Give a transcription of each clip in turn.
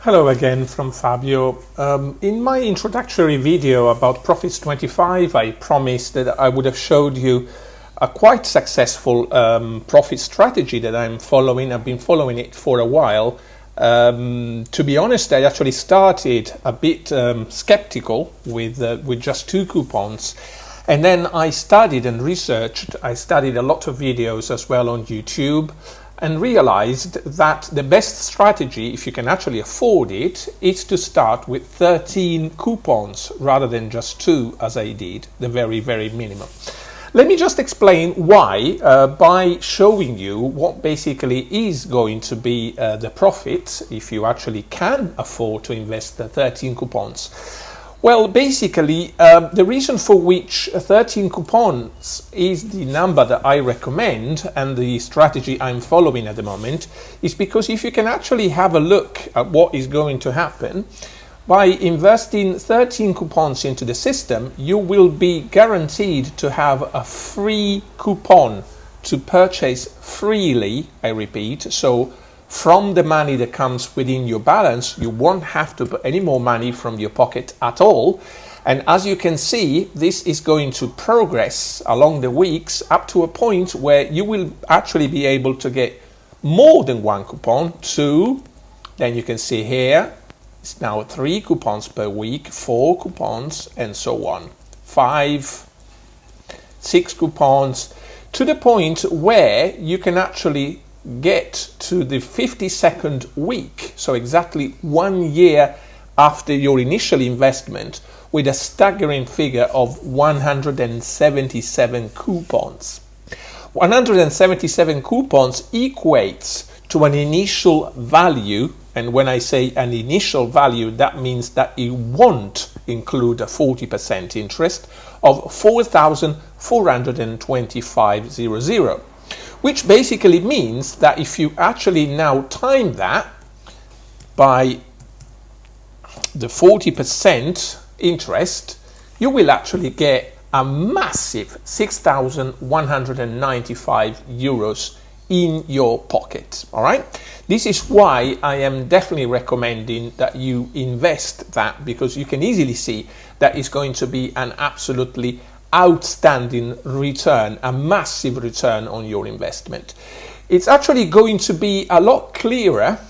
Hello again from Fabio. In my introductory video about Profits 25, I promised that I would have showed you a quite successful profit strategy that I'm following. I've been following it for a while. To be honest, I actually started a bit skeptical with just 2 coupons. And then I studied and researched. I studied a lot of videos as well on YouTube, and realized that the best strategy, if you can actually afford it, is to start with 13 coupons rather than just 2 as I did, the very, very minimum. Let me just explain why by showing you what basically is going to be the profit if you actually can afford to invest the 13 coupons. Well, basically, the reason for which 13 coupons is the number that I recommend and the strategy I'm following at the moment is because if you can actually have a look at what is going to happen, by investing 13 coupons into the system, you will be guaranteed to have a free coupon to purchase freely, I repeat. So from the money that comes within your balance, you won't have to put any more money from your pocket at all. And as you can see, this is going to progress along the weeks up to a point where you will actually be able to get more than 1 coupon, 2, then you can see here, it's now 3 coupons per week, 4 coupons, and so on, 5, 6 coupons, to the point where you can actually get to the 52nd week, so exactly 1 year after your initial investment, with a staggering figure of 177 coupons. 177 coupons equates to an initial value, and when I say an initial value, that means that it won't include a 40% interest of 4,425.00. Which basically means that if you actually now time that by the 40% interest, you will actually get a massive 6,195 euros in your pocket. All right, this is why I am definitely recommending that you invest that, because you can easily see that it's going to be an absolutely outstanding return, a massive return on your investment. It's actually going to be a lot clearer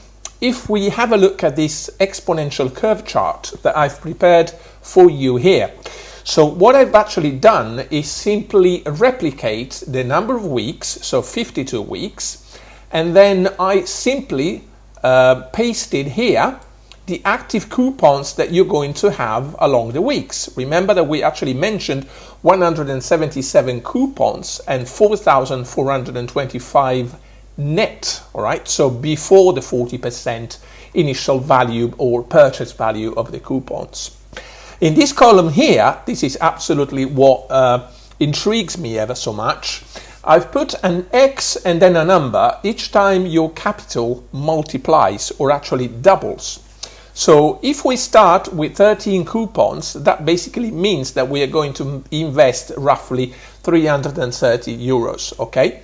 if we have a look at this exponential curve chart that I've prepared for you here. So what I've actually done is simply replicate the number of weeks, so 52 weeks, and then I simply pasted here the active coupons that you're going to have along the weeks. Remember that we actually mentioned 177 coupons and 4,425 net, all right? So before the 40% initial value or purchase value of the coupons. In this column here, this is absolutely what intrigues me ever so much. I've put an X and then a number each time your capital multiplies or actually doubles. So if we start with 13 coupons, that basically means that we are going to invest roughly 330 euros, okay,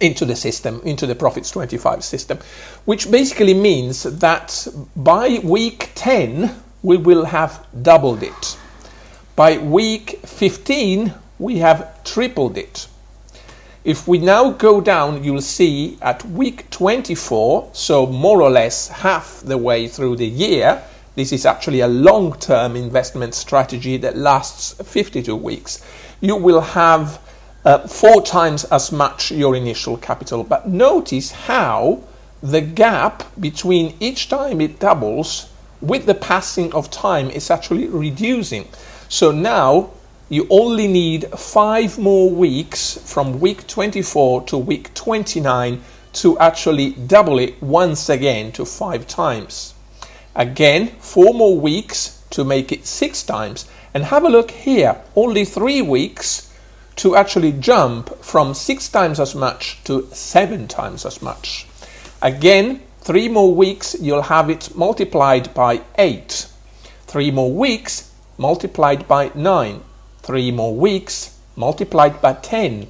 into the system, into the Profits 25 system, which basically means that by week 10, we will have doubled it. By week 15, we have tripled it. If we now go down, you'll see at week 24, so more or less half the way through the year, this is actually a long-term investment strategy that lasts 52 weeks, you will have 4 times as much your initial capital. But notice how the gap between each time it doubles with the passing of time is actually reducing. So now you only need 5 more weeks from week 24 to week 29 to actually double it once again to 5 times. Again, 4 more weeks to make it 6 times. And have a look here, only 3 weeks to actually jump from 6 times as much to 7 times as much. Again, 3 more weeks, you'll have it multiplied by 8. 3 more weeks multiplied by 9. 3 more weeks multiplied by 10.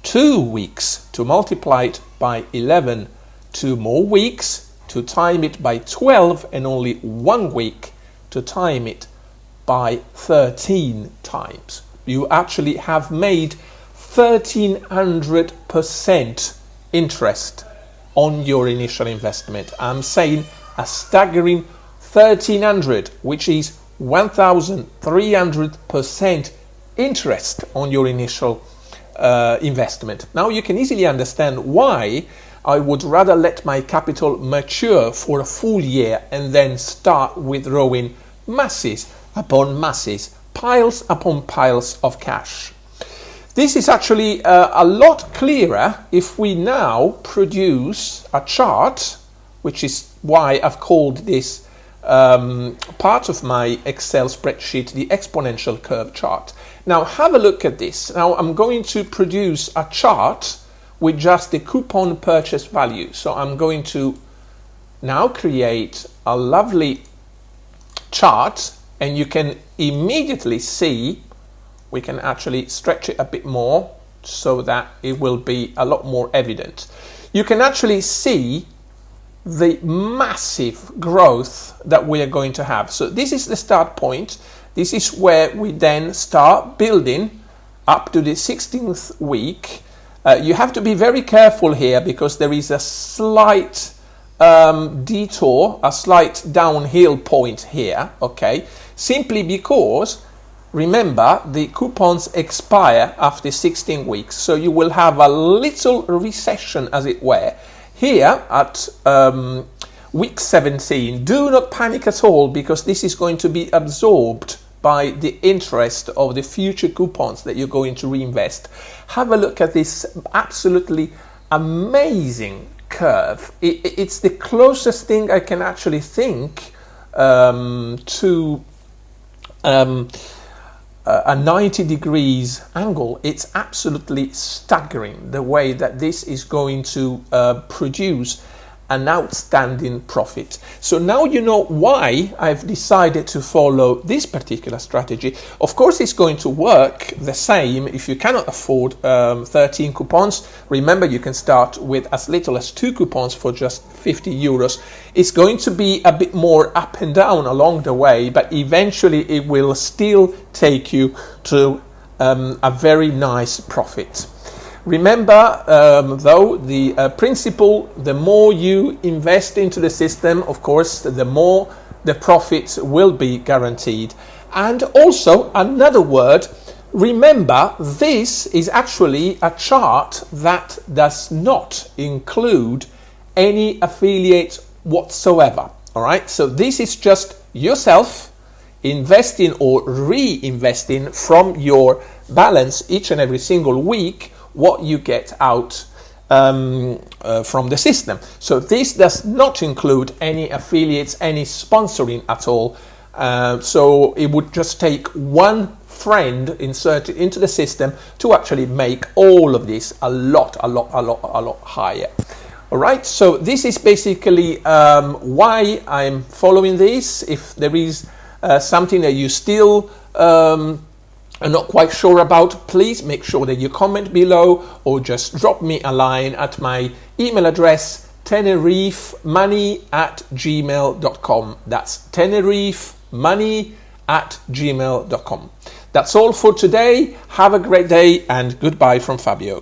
2 weeks to multiply it by 11. 2 more weeks to time it by 12 and only 1 week to time it by 13 times. You actually have made 1300% interest on your initial investment. I'm saying a staggering 1300, which is 1300% interest on your initial investment. Now you can easily understand why I would rather let my capital mature for a full year and then start withdrawing masses upon masses, piles upon piles of cash. This is actually a lot clearer if we now produce a chart, which is why I've called this part of my Excel spreadsheet the exponential curve chart. Now have a look at this. Now I'm going to produce a chart with just the coupon purchase value. So I'm going to now create a lovely chart, and you can immediately see, we can actually stretch it a bit more so that it will be a lot more evident. You can actually see the massive growth that we are going to have. So this is the start point. This is where we then start building up to the 16th week. You have to be very careful here because there is a slight detour, a slight downhill point here, okay? Simply because, remember, the coupons expire after 16 weeks, so you will have a little recession, as it were. Here at week 17, do not panic at all, because this is going to be absorbed by the interest of the future coupons that you're going to reinvest. Have a look at this absolutely amazing curve. It's the closest thing I can actually think to a 90 degrees angle. It's absolutely staggering the way that this is going to produce an outstanding profit. So now you know why I've decided to follow this particular strategy. Of course, it's going to work the same if you cannot afford 13 coupons. Remember, you can start with as little as 2 coupons for just 50 euros. It's going to be a bit more up and down along the way, but eventually it will still take you to a very nice profit. Remember, though, the principle, the more you invest into the system, of course, the more the profits will be guaranteed. And also, another word, remember, this is actually a chart that does not include any affiliates whatsoever. All right, so this is just yourself investing or reinvesting from your balance each and every single week what you get out from the system. So this does not include any affiliates, any sponsoring at all. So it would just take one friend inserted into the system to actually make all of this a lot higher. All right, so this is basically why I'm following this. If there is something that you still are not quite sure about, please make sure that you comment below or just drop me a line at my email address, tenerifemoney@gmail.com. That's tenerifemoney@gmail.com. That's all for today. Have a great day and goodbye from Fabio.